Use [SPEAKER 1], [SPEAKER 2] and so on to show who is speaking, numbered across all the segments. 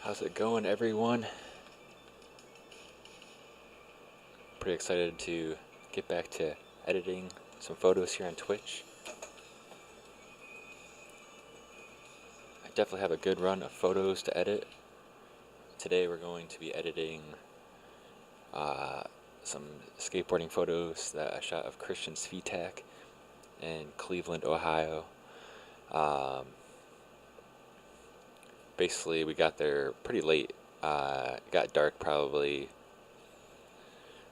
[SPEAKER 1] How's it going, everyone? Pretty excited to get back to editing some photos here on Twitch. I definitely have a good run of photos to edit. Today we're going to be editing some skateboarding photos that I shot of Christian Svitak in Cleveland, Ohio. Basically, we got there pretty late. It got dark probably,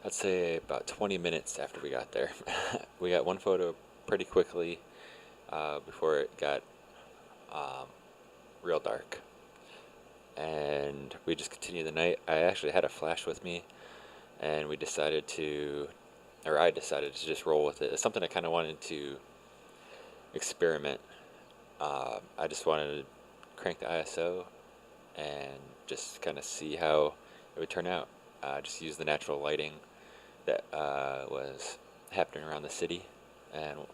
[SPEAKER 1] I'd say about 20 minutes after we got there. We got one photo pretty quickly before it got real dark. And we just continued the night. I actually had a flash with me, and I decided to just roll with it. It's something I kind of wanted to experiment. I just wanted to crank the ISO and just kind of see how it would turn out. Just use the natural lighting that was happening around the city, and I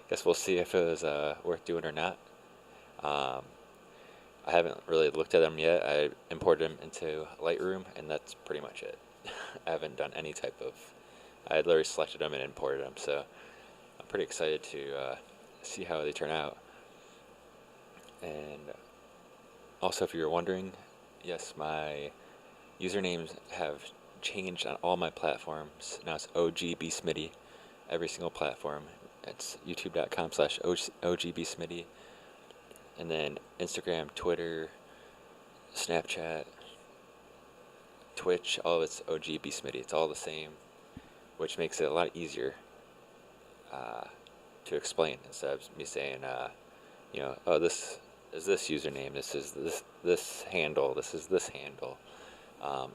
[SPEAKER 1] guess we'll see if it was worth doing or not. I haven't really looked at them yet. I imported them into Lightroom, and that's pretty much it. I haven't done any type of... I had literally selected them and imported them, so I'm pretty excited to see how they turn out. And also, if you're wondering, yes, my usernames have changed on all my platforms. Now it's OGbsmitty, every single platform. It's youtube.com/OGbsmitty. And then Instagram, Twitter, Snapchat, Twitch, all of it's OGbsmitty. It's all the same, which makes it a lot easier to explain instead of me saying, oh, this is this username, this is this handle, this is this handle.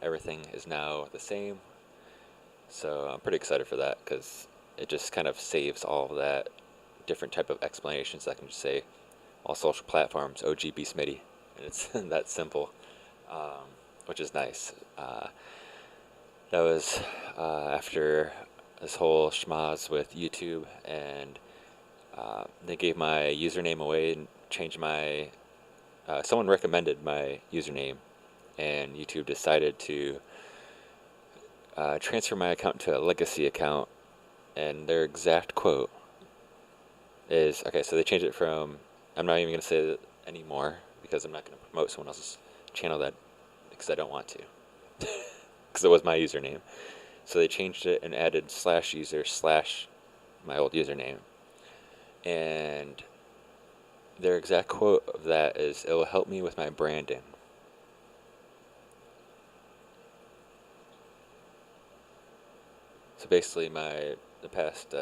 [SPEAKER 1] Everything is now the same, so I'm pretty excited for that because it just kind of saves all of that different type of explanations. I can just say all social platforms OGbsmitty, and it's that simple, which is nice. That was after this whole schmoz with YouTube, and they gave my username away and changed my someone recommended my username, and YouTube decided to transfer my account to a legacy account, and their exact quote is, okay, so they changed it from, I'm not even going to say it anymore because I'm not going to promote someone else's channel because I don't want to, because it was my username. So they changed it and added /user/ my old username, and their exact quote of that is, "It will help me with my branding." So basically, the past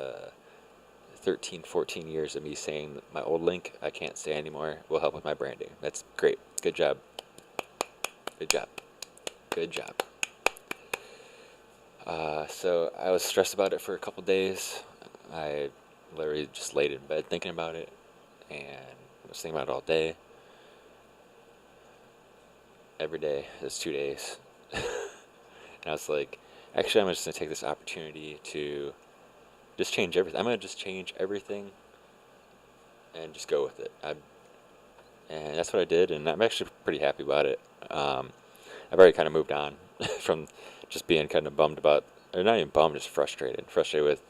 [SPEAKER 1] 13, 14 years of me saying my old link, I can't say anymore, will help with my branding. That's great. Good job. Good job. Good job. So I was stressed about it for a couple days. I literally just laid in bed thinking about it, and I was thinking about it all day. Every day. It's 2 days. And I was like, actually, I'm just going to take this opportunity to just change everything. I'm going to just change everything and just go with it. And that's what I did, and I'm actually pretty happy about it. I've already kind of moved on from just being kind of bummed about, or not even bummed, just frustrated with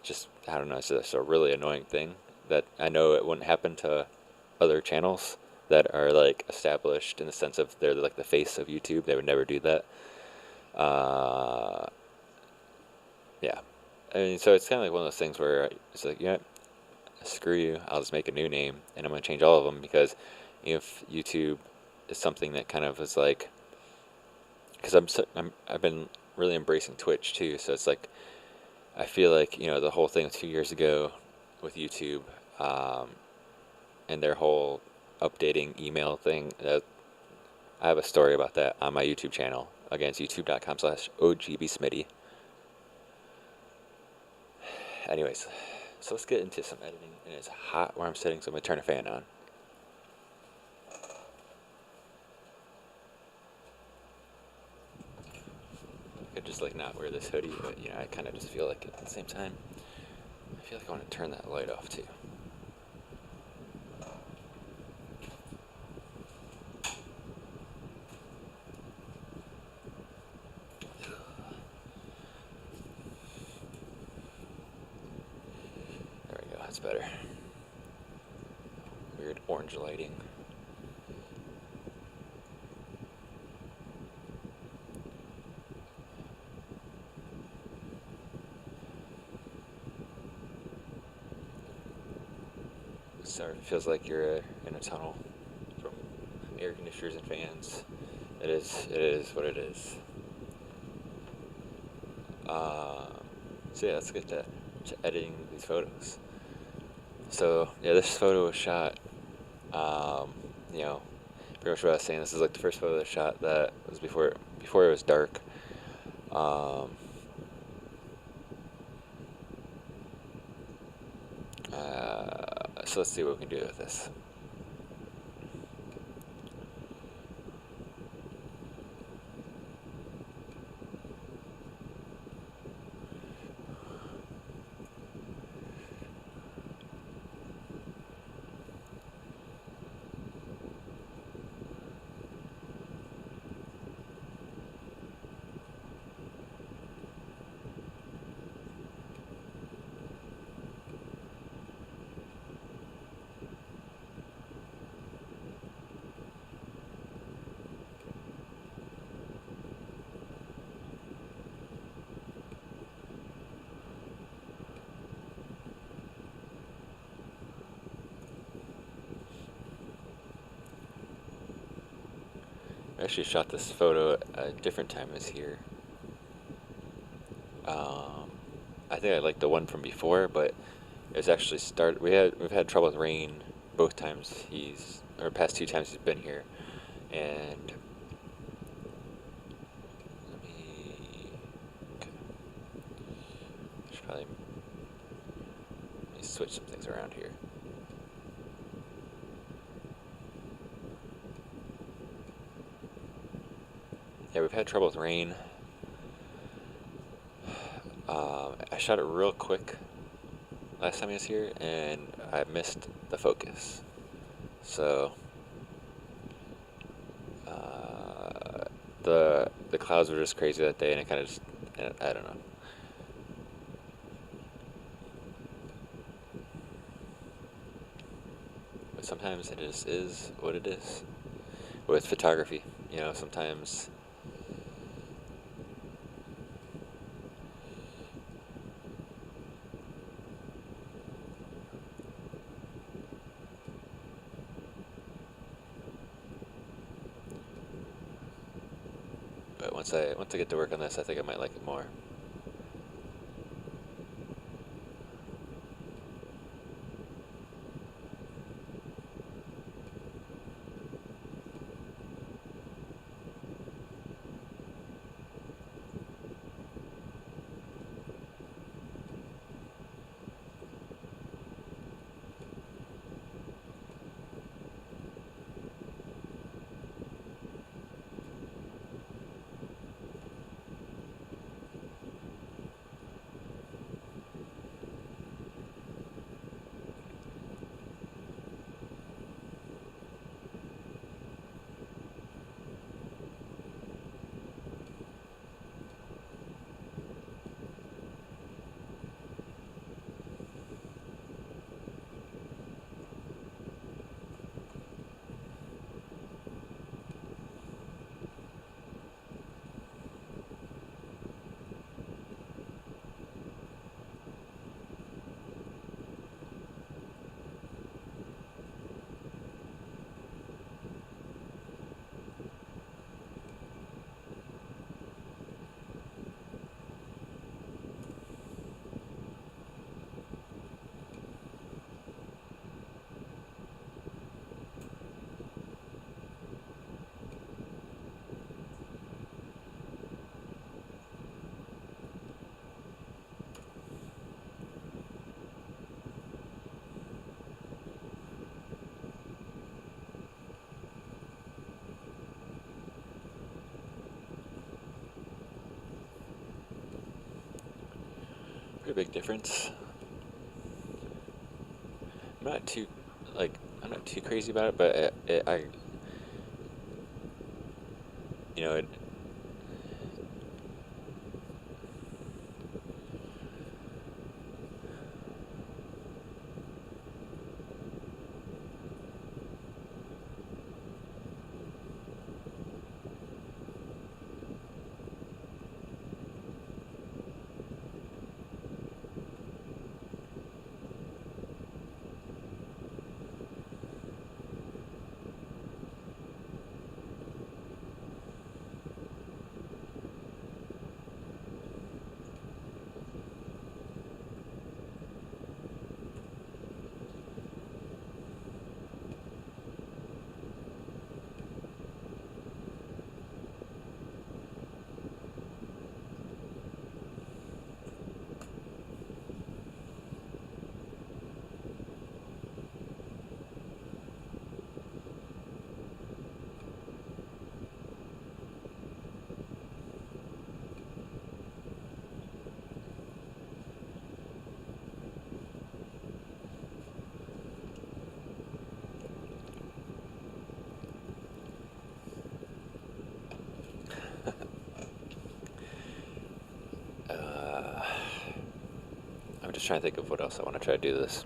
[SPEAKER 1] just, I don't know, it's just a really annoying thing that I know it wouldn't happen to other channels that are like established in the sense of they're like the face of YouTube. They would never do that. Yeah. I mean, so it's kind of like one of those things where it's like, yeah, screw you, I'll just make a new name and I'm going to change all of them, because if YouTube is something that kind of is like, because I've been really embracing Twitch too, so it's like, I feel like, the whole thing 2 years ago with YouTube, and their whole updating email thing, I have a story about that on my YouTube channel. Again, it's youtube.com/OGbsmitty. Anyways, so let's get into some editing, and it's hot where I'm sitting, so I'm going to turn a fan on. I could just like not wear this hoodie, but I kind of just feel like it at the same time. I feel like I want to turn that light off too. better. Weird orange lighting. Sorry, it feels like you're in a tunnel from air conditioners and fans. It is what it is. So yeah, let's get to editing these photos. So yeah, this photo was shot, you know, pretty much what I was saying. This is like the first photo I shot that was before it was dark. So let's see what we can do with this. I actually shot this photo at a different time as here. I think I liked the one from before, but it was actually we've had trouble with rain both times past 2 times he's been here, and let me okay. Should probably let me switch some things around here. Yeah, we've had trouble with rain. I shot it real quick last time I was here, and I missed the focus. So the clouds were just crazy that day, and it kind of just, I don't know. But sometimes it just is what it is with photography. You know, sometimes. But once I get to work on this, I think I might like it more. Pretty big difference. I'm not too I'm not too crazy about it, but I you know it. just trying to think of what else I want to try to do this.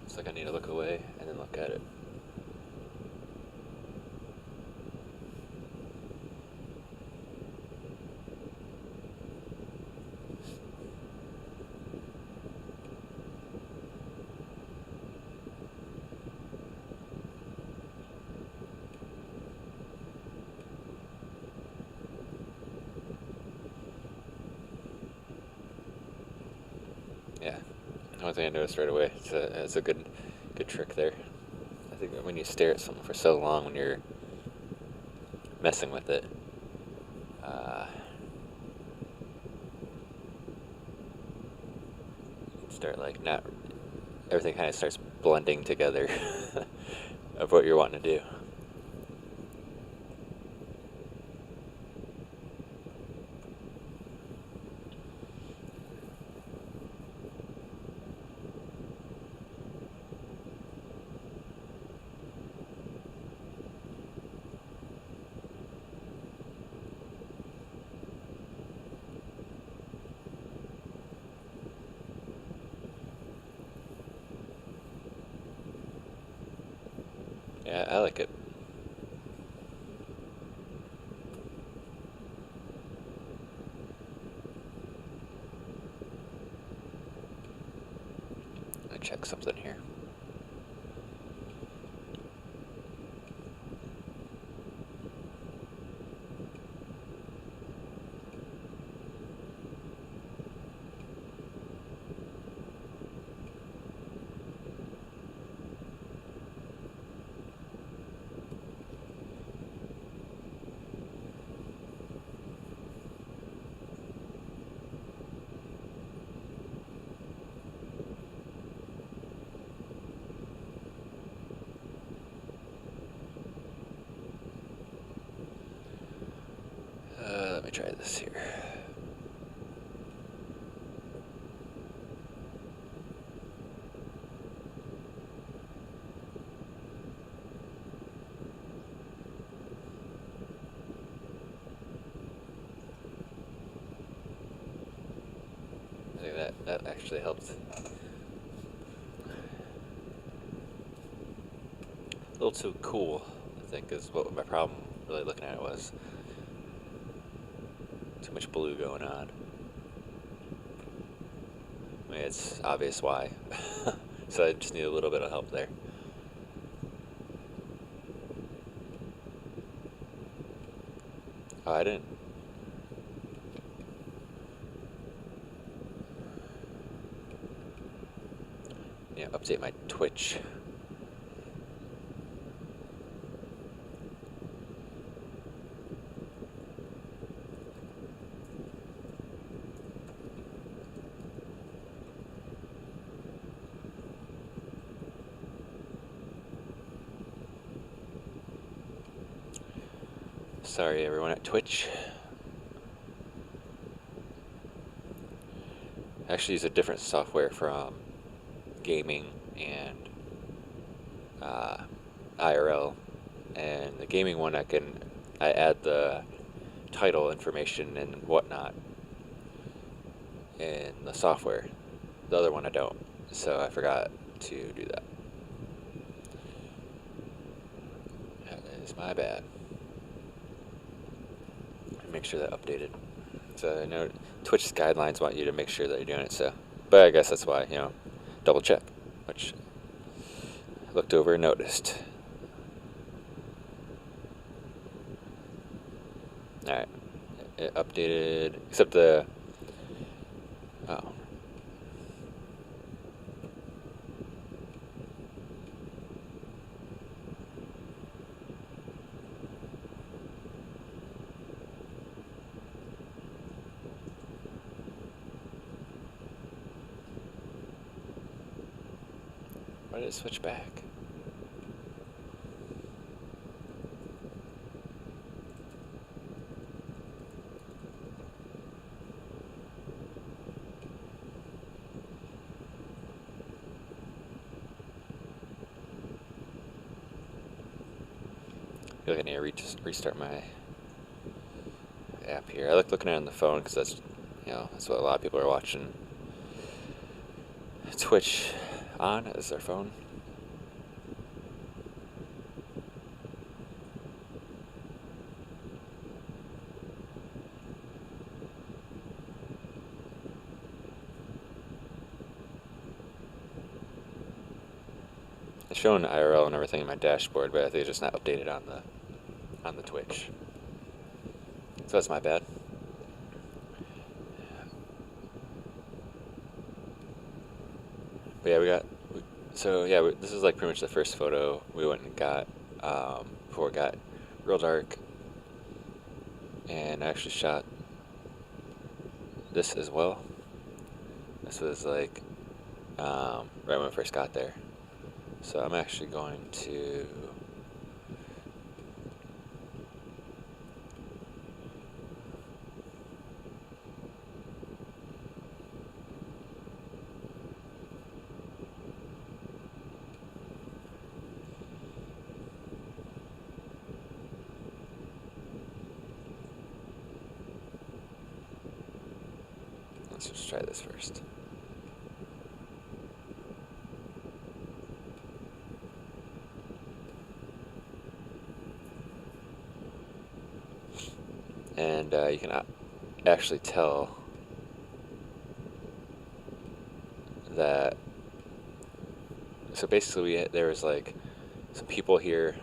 [SPEAKER 1] It's like I need to look away and then look at it. Yeah, one thing I noticed right away, it's a good trick there. I think that when you stare at something for so long, when you're messing with it, start like not, everything kind of starts blending together of what you're wanting to do. Yeah, I like it. Let me check something here. Let me try this here. I think that actually helped. A little too cool, I think, is what my problem really looking at it was. Too much blue going on. I mean, it's obvious why. So I just need a little bit of help there. Oh, I didn't. Yeah, update my Twitch. Sorry, everyone at Twitch. I actually use a different software from gaming and IRL. And the gaming one, I add the title information and whatnot in the software. The other one I don't, so I forgot to do that. That is my bad. Make sure that updated. So I know Twitch's guidelines want you to make sure that you're doing it. So, but I guess that's why, double check. Which looked over and noticed. Alright, it updated, except the, oh. Why did it switch back? I feel like I need to restart my app here. I like looking at it on the phone because that's, that's what a lot of people are watching Twitch on, is their phone. It's showing IRL and everything in my dashboard, but I think it's just not updated on the Twitch. So that's my bad. But yeah, this is like pretty much the first photo we went and got before it got real dark. And I actually shot this as well. This was like right when I first got there. So I'm actually going to let's just try this first. And you can actually tell that. So basically, there was like some people here.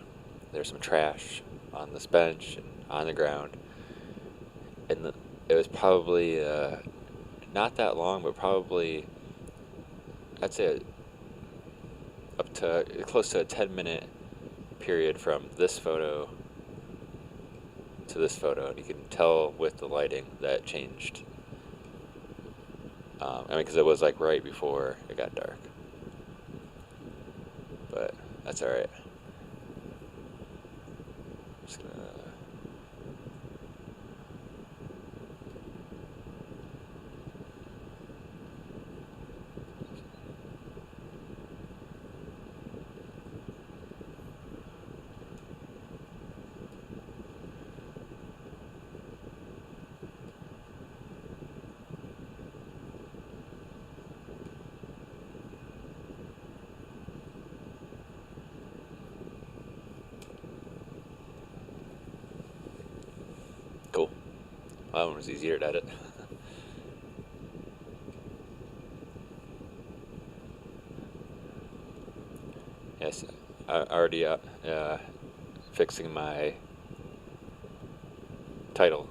[SPEAKER 1] There's some trash on this bench and on the ground, and it was probably not that long, but probably I'd say up to close to a 10-minute period from this photo to this photo, and you can tell with the lighting that it changed. Because it was like right before it got dark, but that's all right. Just gonna cool. Well, that one was easier to edit. Yes, I already fixing my title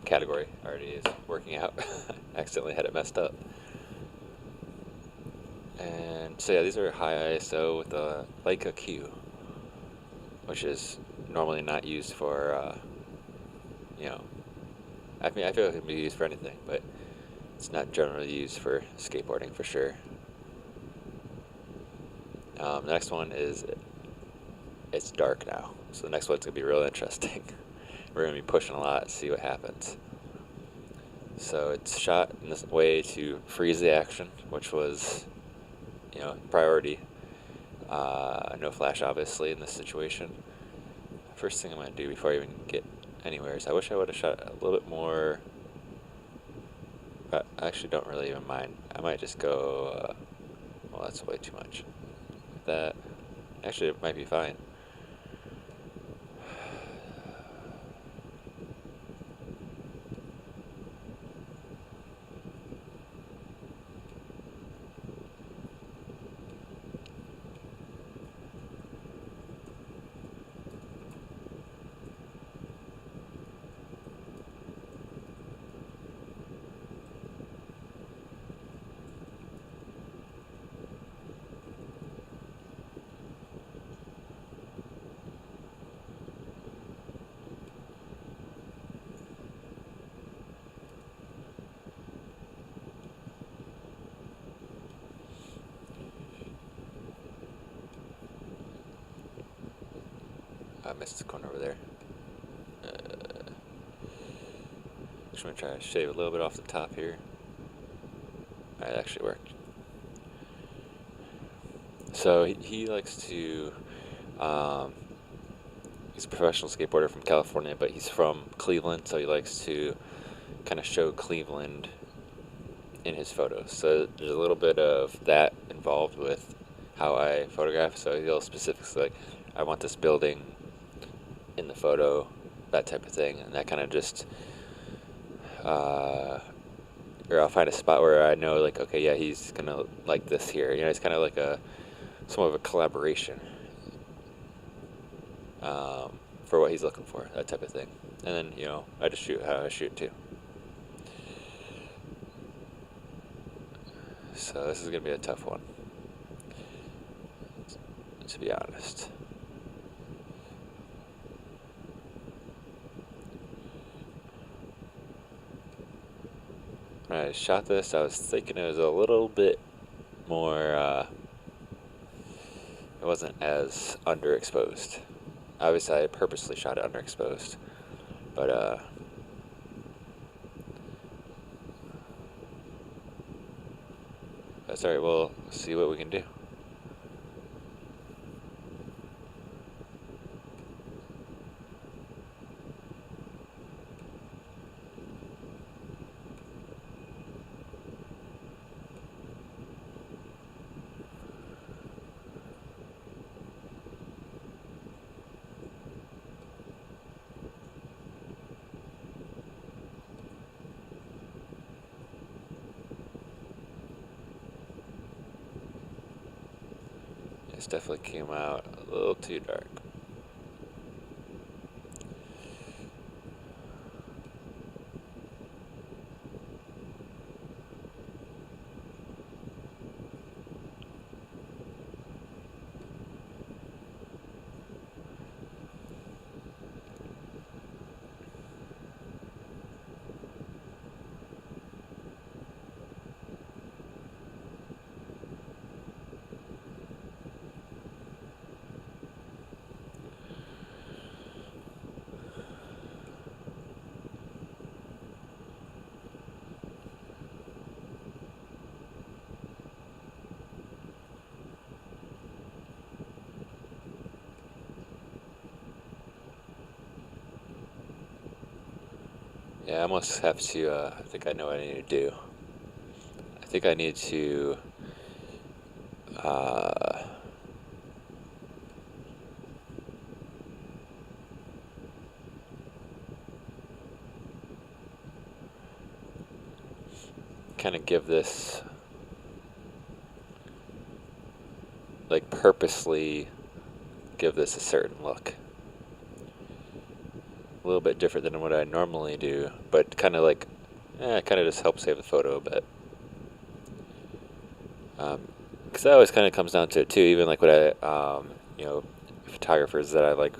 [SPEAKER 1] category already is working out. Accidentally had it messed up. And so yeah, these are high ISO with the Leica Q, which is normally not used for, I mean, I feel like it can be used for anything, but it's not generally used for skateboarding for sure. The next one is, it's dark now, so the next one's going to be real interesting. We're going to be pushing a lot to see what happens. So it's shot in this way to freeze the action, which was, priority. No flash, obviously, in this situation. First thing I'm going to do before I even get anywhere is I wish I would have shot a little bit more, but I actually don't really even mind. I might just go, well, that's way too much. That, actually, it might be fine. I missed the corner over there. Just gonna try to shave a little bit off the top here. It actually worked. So he likes to, he's a professional skateboarder from California, but he's from Cleveland, so he likes to kind of show Cleveland in his photos. So there's a little bit of that involved with how I photograph. So he'll specifically like, I want this building in the photo, that type of thing, and that kind of just, or I'll find a spot where I know, like, okay, yeah, he's gonna like this here. You know, it's kind of like somewhat of a collaboration for what he's looking for, that type of thing. And then, you know, I just shoot how I shoot too. So this is gonna be a tough one, to be honest. When I shot this, I was thinking it was a little bit more, it wasn't as underexposed. Obviously, I purposely shot it underexposed, but that's alright. We'll see what we can do. This definitely came out a little too dark. Yeah, I almost have to, I think I know what I need to do. I think I need to, kind of give this, like, purposely give this a certain look. A little bit different than what I normally do, but kind of like, kind of just helps save the photo a bit. Because that always kind of comes down to it too. Even like what I, you know, photographers that I like.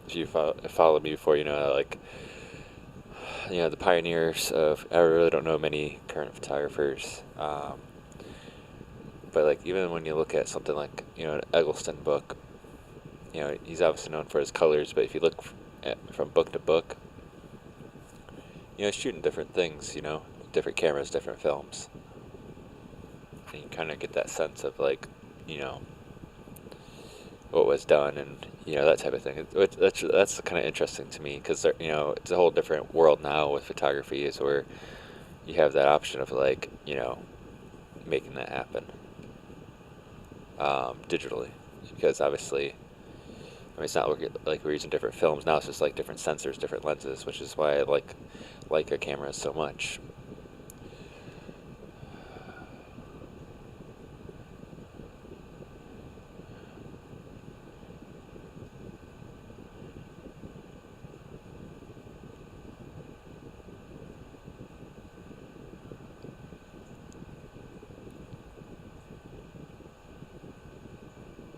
[SPEAKER 1] If you follow me before, you know, like, you know, the pioneers of. I really don't know many current photographers, but like even when you look at something like, you know, an Eggleston book, you know, he's obviously known for his colors, but if you look from book to book, you know, shooting different things, you know, different cameras, different films, and you kind of get that sense of, like, you know, what was done, and, you know, that type of thing. That's kind of interesting to me, because, you know, it's a whole different world now with photography, is where you have that option of, like, you know, making that happen digitally, because obviously, I mean, it's not like we're using different films now. It's just like different sensors, different lenses, which is why I like Leica cameras so much.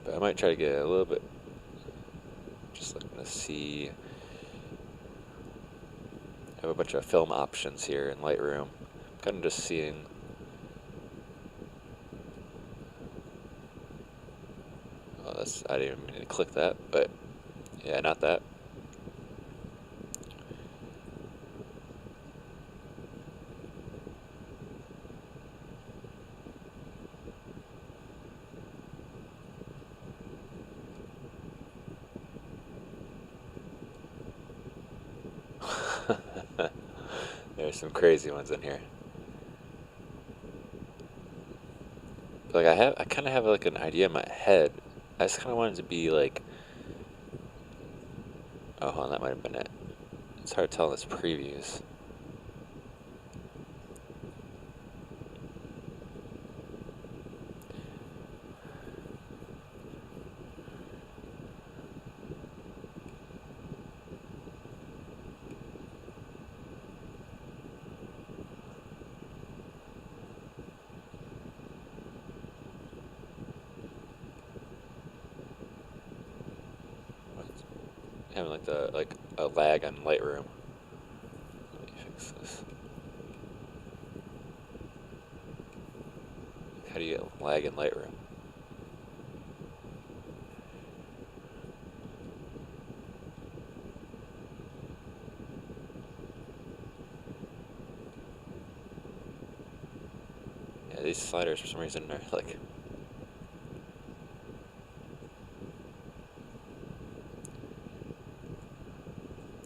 [SPEAKER 1] But I might try to get a little bit. Just looking to see. I have a bunch of film options here in Lightroom. Kind of just seeing. Oh, I didn't even mean to click that, but Yeah, not that. There's some crazy ones in here. Like I kind of have like an idea in my head. I just kind of wanted to be like, oh, hold on, that might have been it. It's hard to tell in this previews. Having like a lag on Lightroom. Let me fix this. How do you get lag in Lightroom? Yeah, these sliders for some reason are like.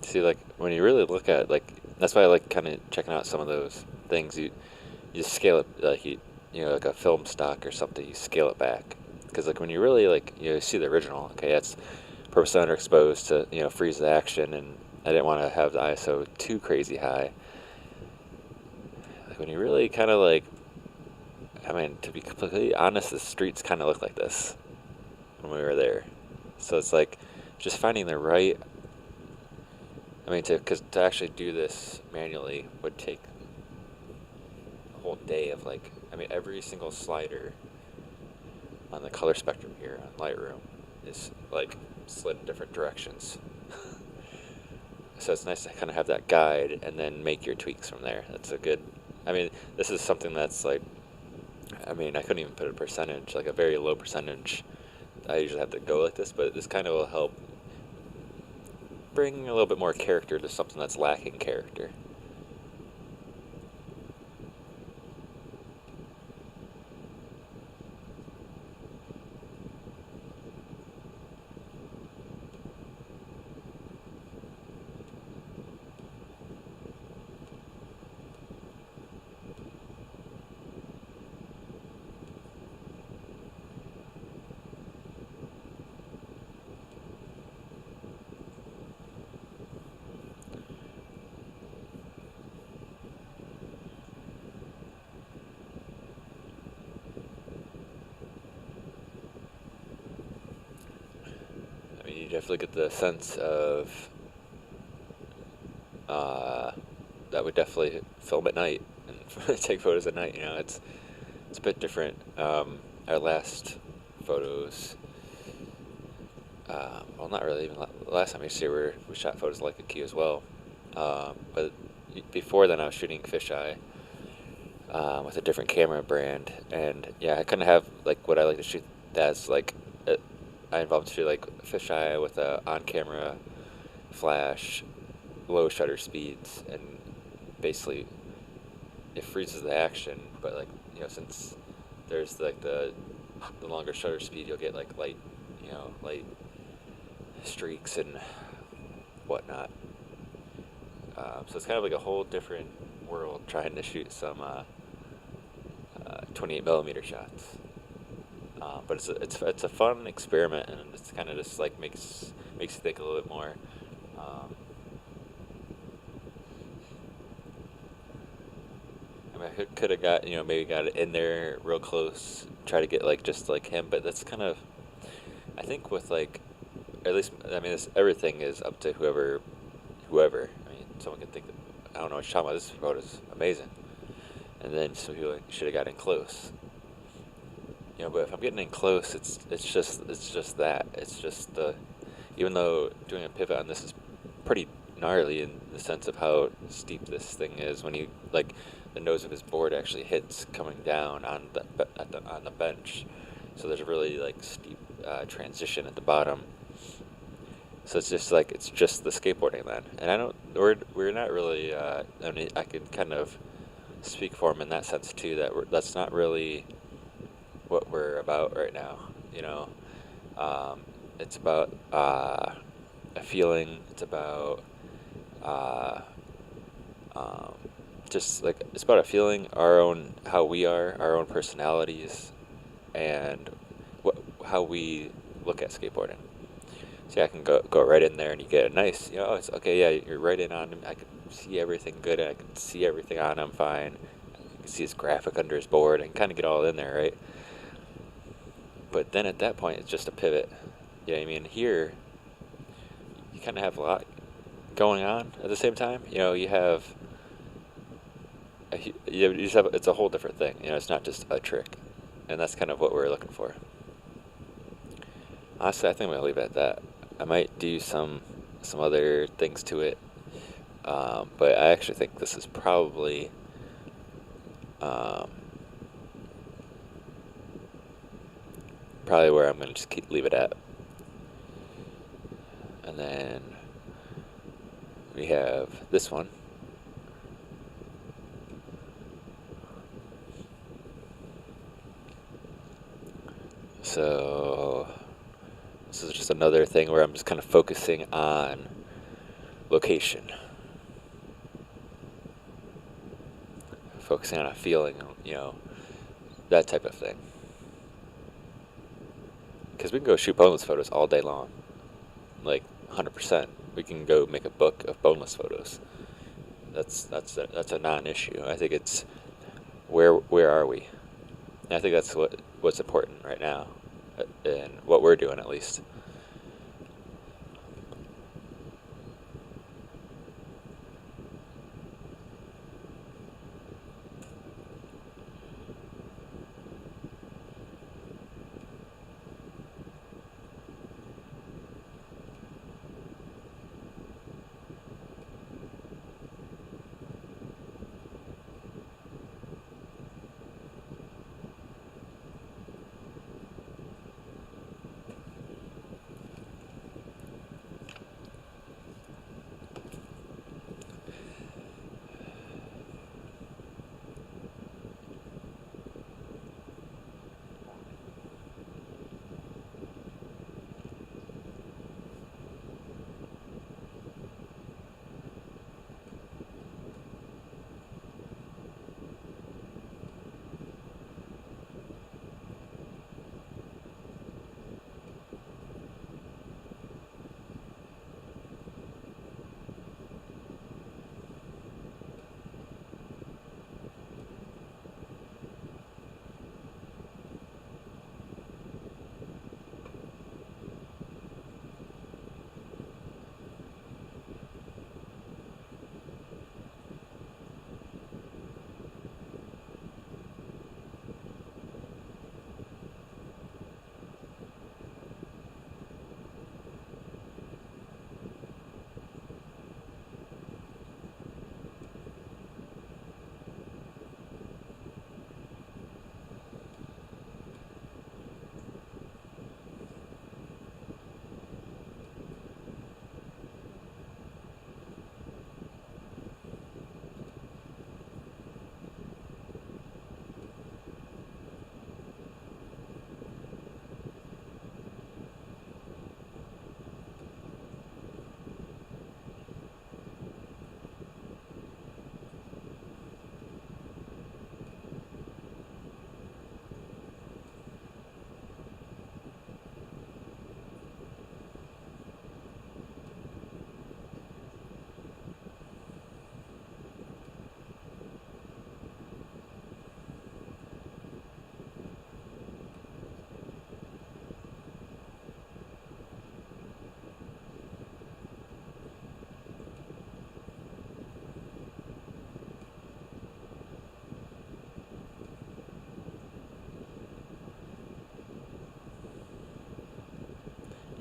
[SPEAKER 1] See, like when you really look at like, that's why I like kind of checking out some of those things. You just scale it like you know, like a film stock or something. You scale it back because like when you really like, you know, see the original. Okay, that's purpose underexposed to, you know, freeze the action, and I didn't want to have the ISO too crazy high. Like when you really kind of like, I mean, to be completely honest, the streets kind of look like this when we were there. So it's like just finding the right. I mean, because to actually do this manually would take a whole day of like, I mean, every single slider on the color spectrum here on Lightroom is like slid in different directions. So it's nice to kind of have that guide and then make your tweaks from there. That's a good. I mean, this is something that's like. I mean, I couldn't even put a percentage, like a very low percentage. I usually have to go like this, but this kind of will help bring a little bit more character to something that's lacking character. I mean, you definitely get the sense of that would definitely film at night and take photos at night. You know, it's a bit different. Our last photos, well, not really. Even last time we shot photos like a Q as well. But before then, I was shooting fisheye with a different camera brand, and yeah, I kind of have like what I like to shoot. That's like I involved to shoot like fisheye with a on-camera flash, low shutter speeds, and basically it freezes the action. But like, you know, since there's like the longer shutter speed, you'll get like light, you know, light streaks and whatnot. So it's kind of like a whole different world trying to shoot some 28 millimeter shots. But it's a fun experiment, and it's kind of just like makes you think a little bit more. Um, I mean, I could have got, you know, maybe got it in there real close, try to get like just like him, but that's kind of, I think with like, at least I mean everything is up to whoever. I mean, someone can think that, I don't know what you're talking about. This photo's amazing, and then some people like, should have got in close. You know, but if I'm getting in close, it's just that. It's just the, even though doing a pivot on this is pretty gnarly in the sense of how steep this thing is when you like the nose of his board actually hits coming down on on the bench, so there's a really like steep transition at the bottom. So it's just like it's just the skateboarding then, and I don't we're not really. I mean, I could kind of speak for him in that sense too. That's not really what we're about right now. You know, um, it's about a feeling. It's about uh, um, just like it's about a feeling, our own how we are, our own personalities, and how we look at skateboarding. So yeah, I can go right in there, and you get a nice, oh, it's okay. Yeah, you're right in on him. I can see everything good. And I can see everything on him fine. You can see his graphic under his board, and kind of get all in there, right? But then at that point, it's just a pivot. You know what I mean? Here, you kind of have a lot going on at the same time. You have you just have it's a whole different thing. It's not just a trick, and that's kind of what we're looking for. Honestly, I think I'm gonna leave it at that. I might do some other things to it, but I actually think this is probably um, probably where I'm gonna just leave it at. And then we have this one. So this is just another thing where I'm just kind of focusing on location, focusing on a feeling, that type of thing. Because we can go shoot boneless photos all day long, like 100%. We can go make a book of boneless photos. That's a non-issue. I think it's where are we? And I think that's what's important right now, and what we're doing at least.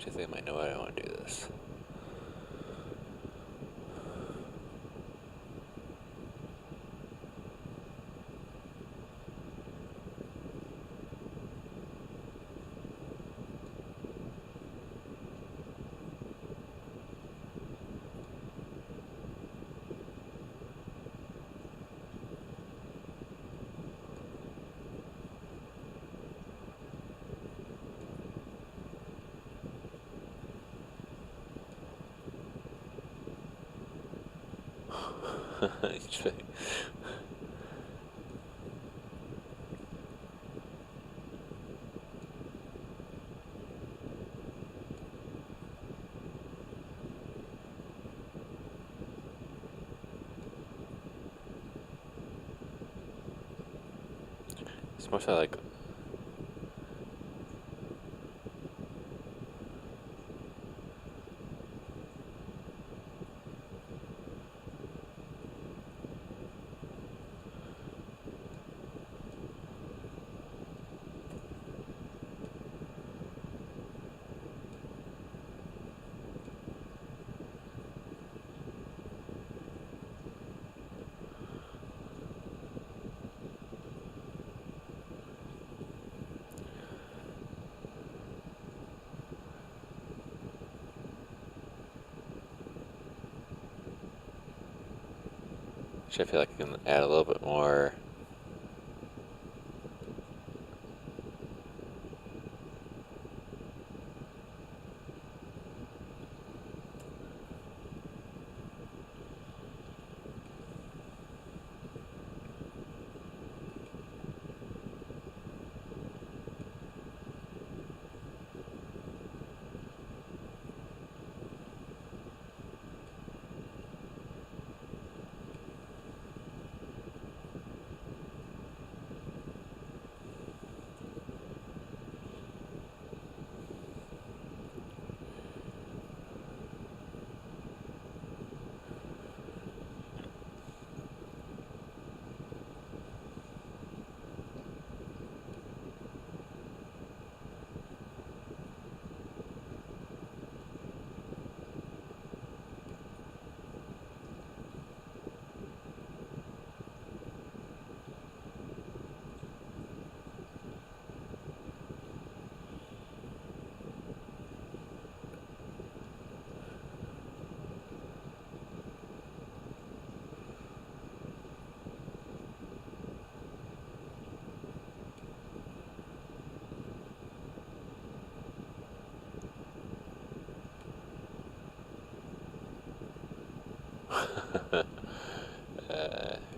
[SPEAKER 1] I think I might know why I want to do this. It's mostly like I feel like I can add a little bit more.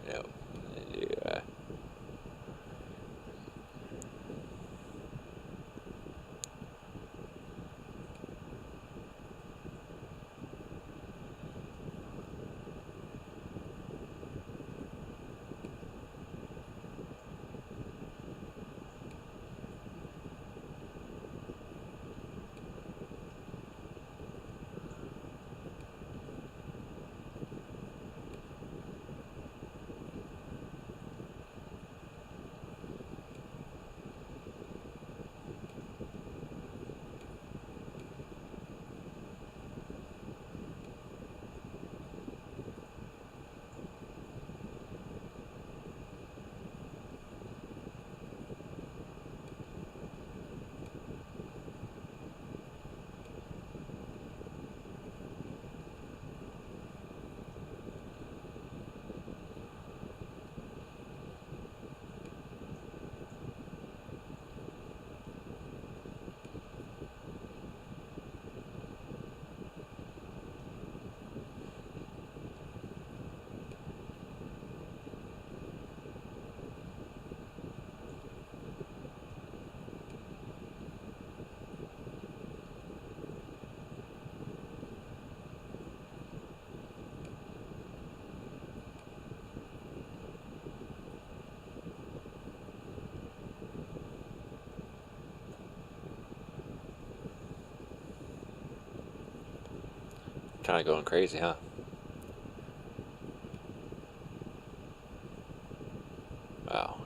[SPEAKER 1] No, yeah. Kind of going crazy, huh? Wow.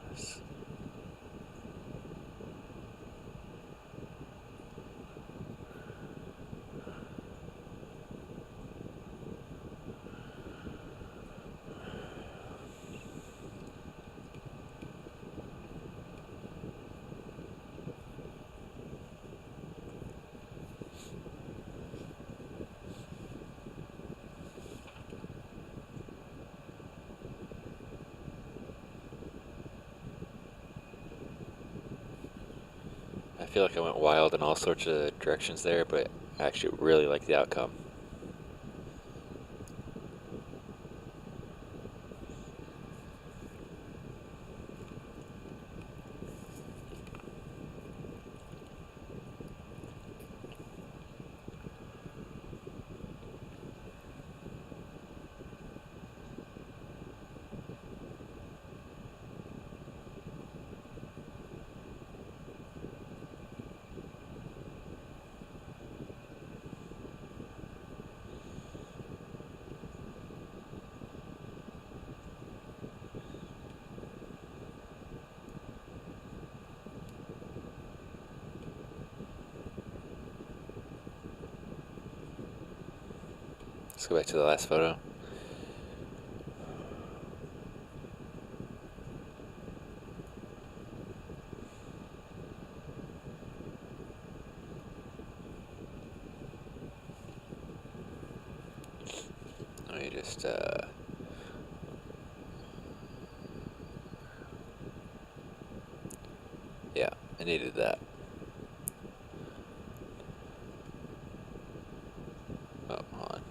[SPEAKER 1] I feel like I went wild in all sorts of directions there, but I actually really like the outcome. Let's go back to the last photo. Let me just, yeah, I needed that. Oh, hold on.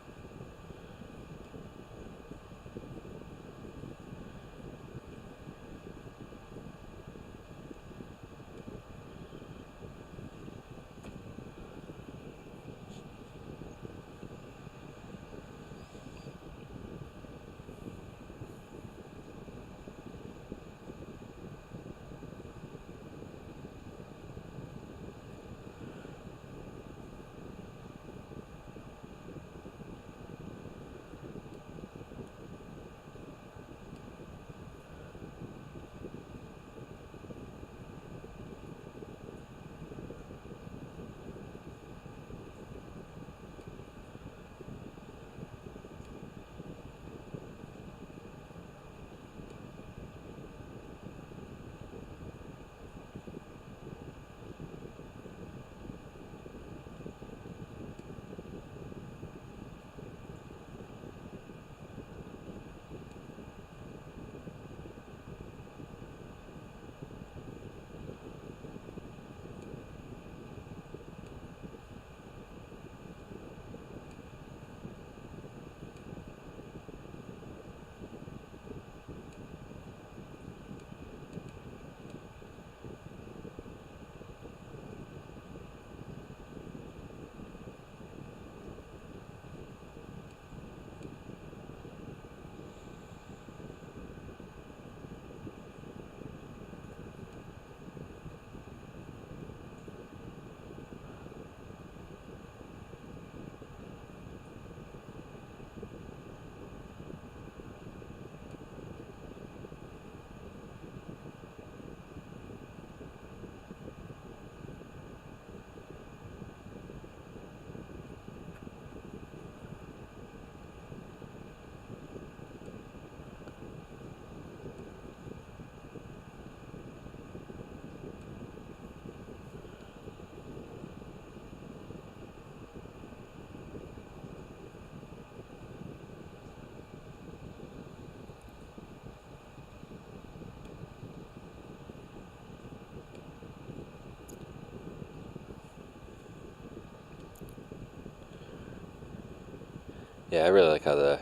[SPEAKER 1] Yeah, I really like how the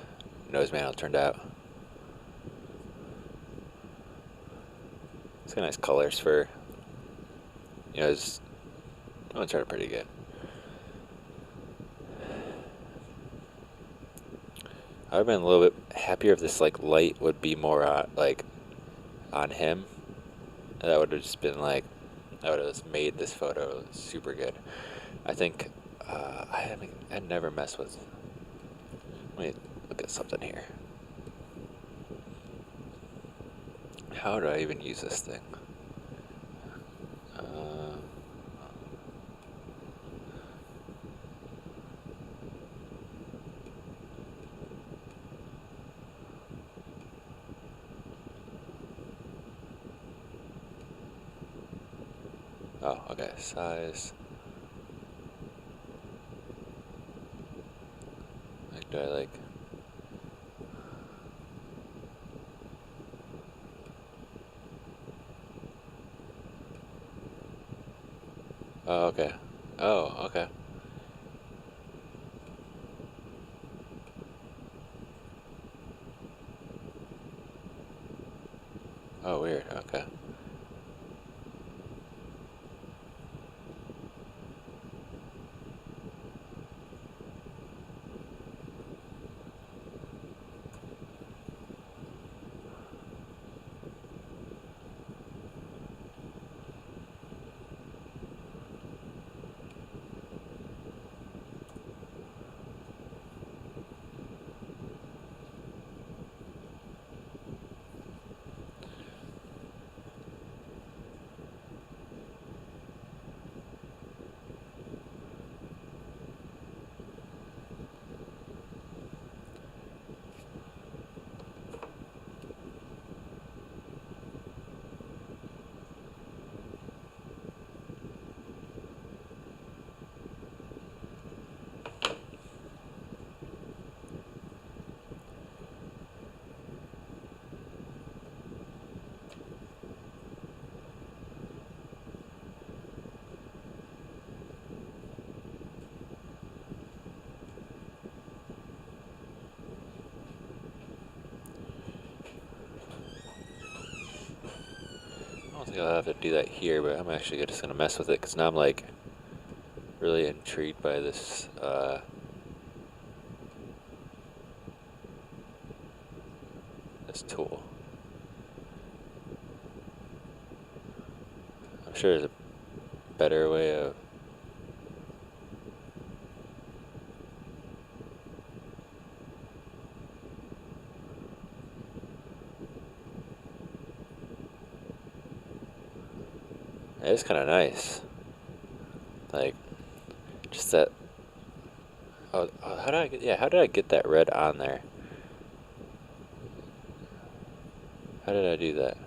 [SPEAKER 1] nose mantle turned out. It's got nice colors for, it's, that one turned out pretty good. I would have been a little bit happier if this like light would be more on him. That would have just been like, that would have just made this photo super good. I think I never mess with. Let me look at something here. How do I even use this thing? Oh, okay, size. Like, do I like? Oh, okay. Oh, okay. Oh, weird. Okay. don't think I'll have to do that here, but I'm actually just gonna mess with it because now I'm like really intrigued by this this tool. I'm sure there's a better way of it's kind of nice. Like, just that. Oh, how did I get? Yeah, how did I get that red on there? How did I do that?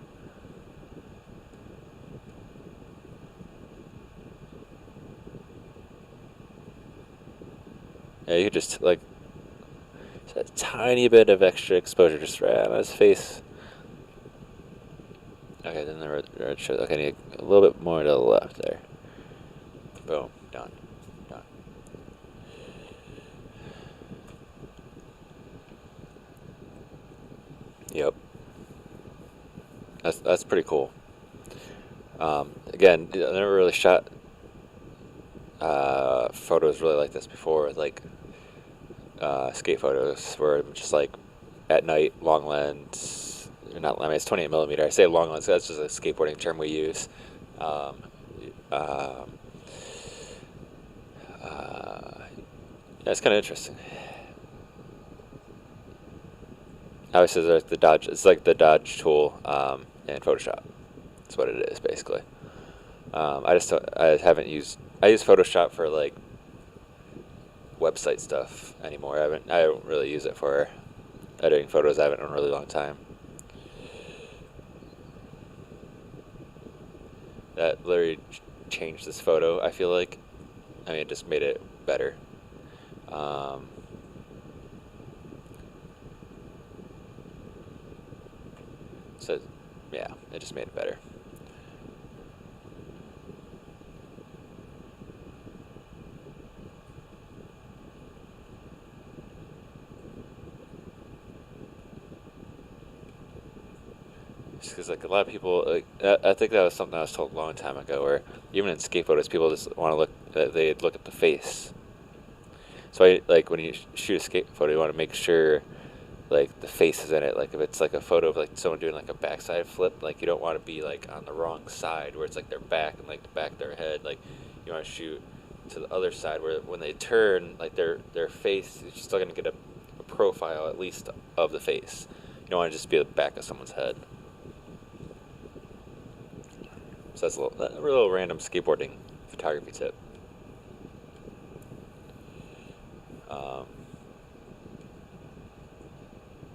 [SPEAKER 1] Yeah, you could just like a tiny bit of extra exposure just right on his face. Okay, then the red shows. Okay, I need a little bit more to the left there. Boom, done. Yep. That's pretty cool. Again, I never really shot photos really like this before, like skate photos, where I'm just like at night, long lens. Not, I mean, it's 28 millimeter. I say long lens. That's just a skateboarding term we use. Um, um, yeah, it's kind of interesting. Obviously, there's the dodge. It's like the dodge tool in Photoshop. That's what it is, basically. I haven't used. I use Photoshop for like website stuff anymore. I don't really use it for editing photos. I haven't in a really long time. That literally changed this photo. I feel like. I mean, it just made it better. So, yeah, it just made it better. Just because, like, a lot of people, like, I think that was something I was told a long time ago, where even in skate photos, people just want to they look at the face. So, like, when you shoot a skate photo, you want to make sure, like, the face is in it. Like, if it's, like, a photo of, like, someone doing, like, a backside flip, like, you don't want to be, like, on the wrong side, where it's, like, their back and, like, the back of their head. Like, you want to shoot to the other side, where when they turn, like, their face, you're still going to get a profile, at least, of the face. You don't want to just be the back of someone's head. So that's a little random skateboarding photography tip. Um,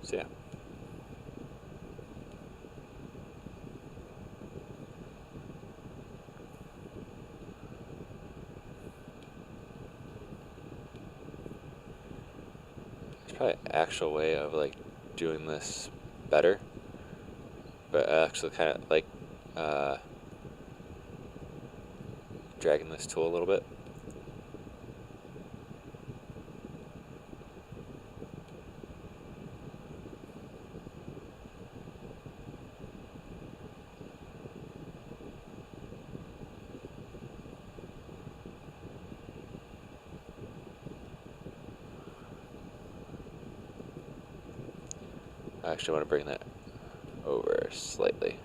[SPEAKER 1] so yeah. There's probably an actual way of like doing this better, but I actually kind of like dragging this tool a little bit. I actually want to bring that over slightly.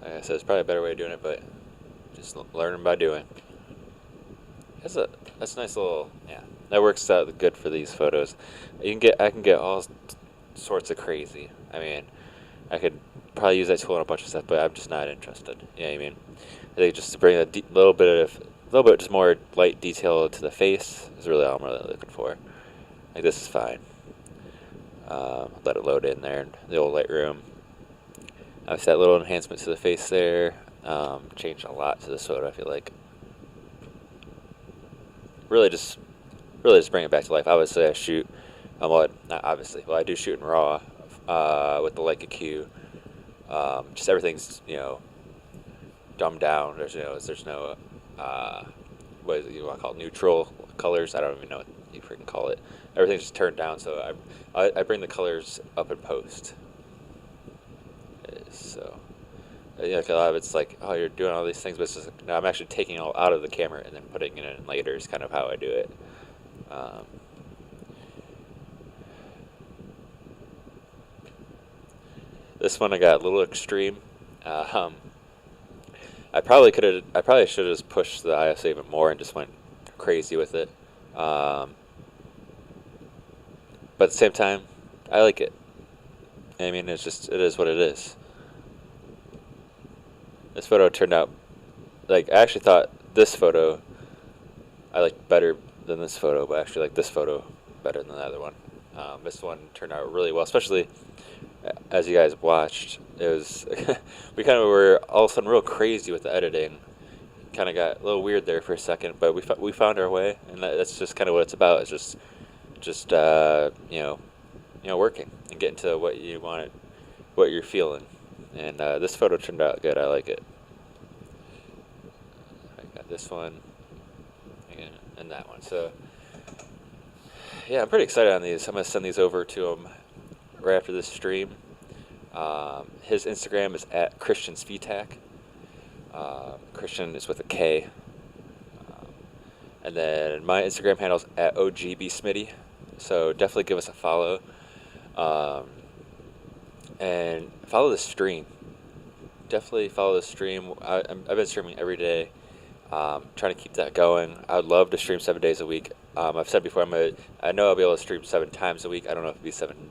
[SPEAKER 1] Like I said, there's probably a better way of doing it, but just learning by doing. That's a nice little, yeah. That works out good for these photos. I can get all sorts of crazy. I mean, I could probably use that tool on a bunch of stuff, but I'm just not interested. You know what I mean? I think just to bring a little bit just more light detail to the face is really all I'm really looking for. Like, this is fine. Let it load in there in the old Lightroom. Obviously, that little enhancement to the face there changed a lot to this photo, I feel like. Really just bring it back to life. Obviously, I shoot Well, not obviously. Well, I do shoot in RAW with the Leica Q. Just everything's dumbed down. There's no what is it you want to call it? Neutral colors. I don't even know what you freaking call it. Everything's just turned down, so I bring the colors up in post. So like a lot of it's like, oh, you're doing all these things, but it's just like, no, I'm actually taking it all out of the camera and then putting it in later is kind of how I do it. This one I got a little extreme. I probably should have just pushed the ISO even more and just went crazy with it. But at the same time, I like it. I mean, it is what it is. This photo turned out, like, I actually thought this photo I liked better than this photo, but I actually like this photo better than the other one. This one turned out really well, especially as you guys watched. It was we kind of were all of a sudden real crazy with the editing. Kind of got a little weird there for a second, but we found our way, and that's just kind of what it's about. It's just working and getting to what you want, what you're feeling. And this photo turned out good. I like it. I got this one and that one. So yeah, I'm pretty excited on these. I'm gonna send these over to him right after this stream. His Instagram is at Christian Svitak. Christian is with a K. And then my Instagram handle is at OGbsmitty. So definitely give us a follow. And follow the stream. Definitely follow the stream. I've been streaming every day. Trying to keep that going. I would love to stream 7 days a week. I've said before, I know I'll be able to stream 7 times a week. I don't know if it'll be 7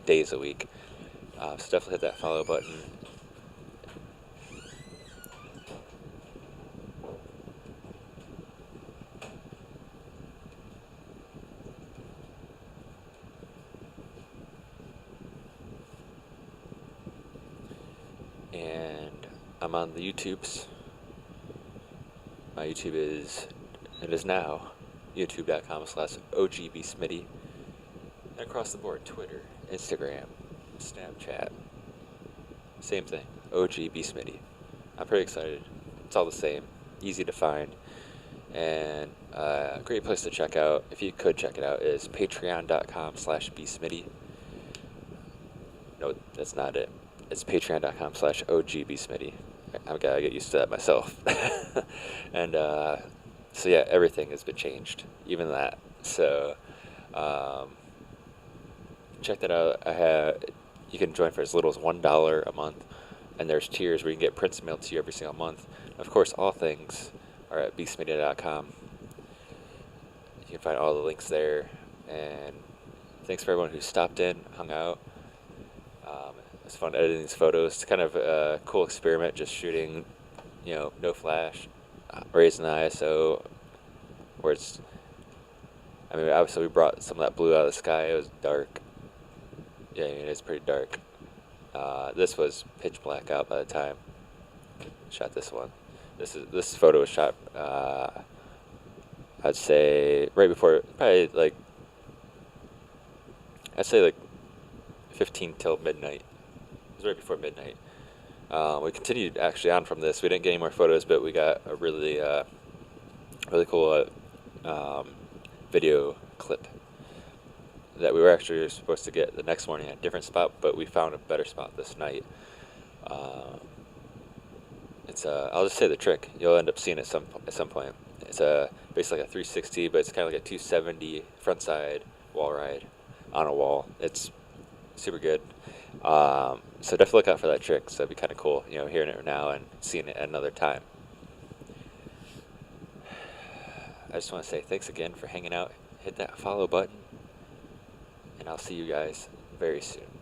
[SPEAKER 1] days a week. So definitely hit that follow button. And I'm on the YouTubes. My YouTube is now youtube.com/OGbsmitty. And across the board, Twitter, Instagram, Snapchat, same thing, OGbsmitty. I'm pretty excited. It's all the same, easy to find, and a great place to check out, if you could check it out, is patreon.com/bsmitty. No, that's not it. It's patreon.com/OGbsmitty. I gotta get used to that myself. And so yeah, everything has been changed, even that. So check that out. You can join for as little as $1 a month, and there's tiers where you can get prints mailed to you every single month. And of course, all things are at bsmitty.com. You can find all the links there. And thanks for everyone who stopped in, hung out. It's fun editing these photos. It's kind of a cool experiment, just shooting, no flash, raising the ISO, where obviously we brought some of that blue out of the sky. It was dark. Yeah, it's pretty dark. This was pitch black out by the time shot this one. This photo was shot, I'd say right before, probably like 15 till midnight. It was right before midnight. We continued actually on from this. We didn't get any more photos, but we got a really cool video clip that we were actually supposed to get the next morning at a different spot, but we found a better spot this night. I'll just say the trick. You'll end up seeing it at some point. It's basically like a 360, but it's kind of like a 270 front side wall ride on a wall. It's super good. So definitely look out for that trick. So it'd be kind of cool, hearing it now and seeing it at another time. I just want to say thanks again for hanging out. Hit that follow button, and I'll see you guys very soon.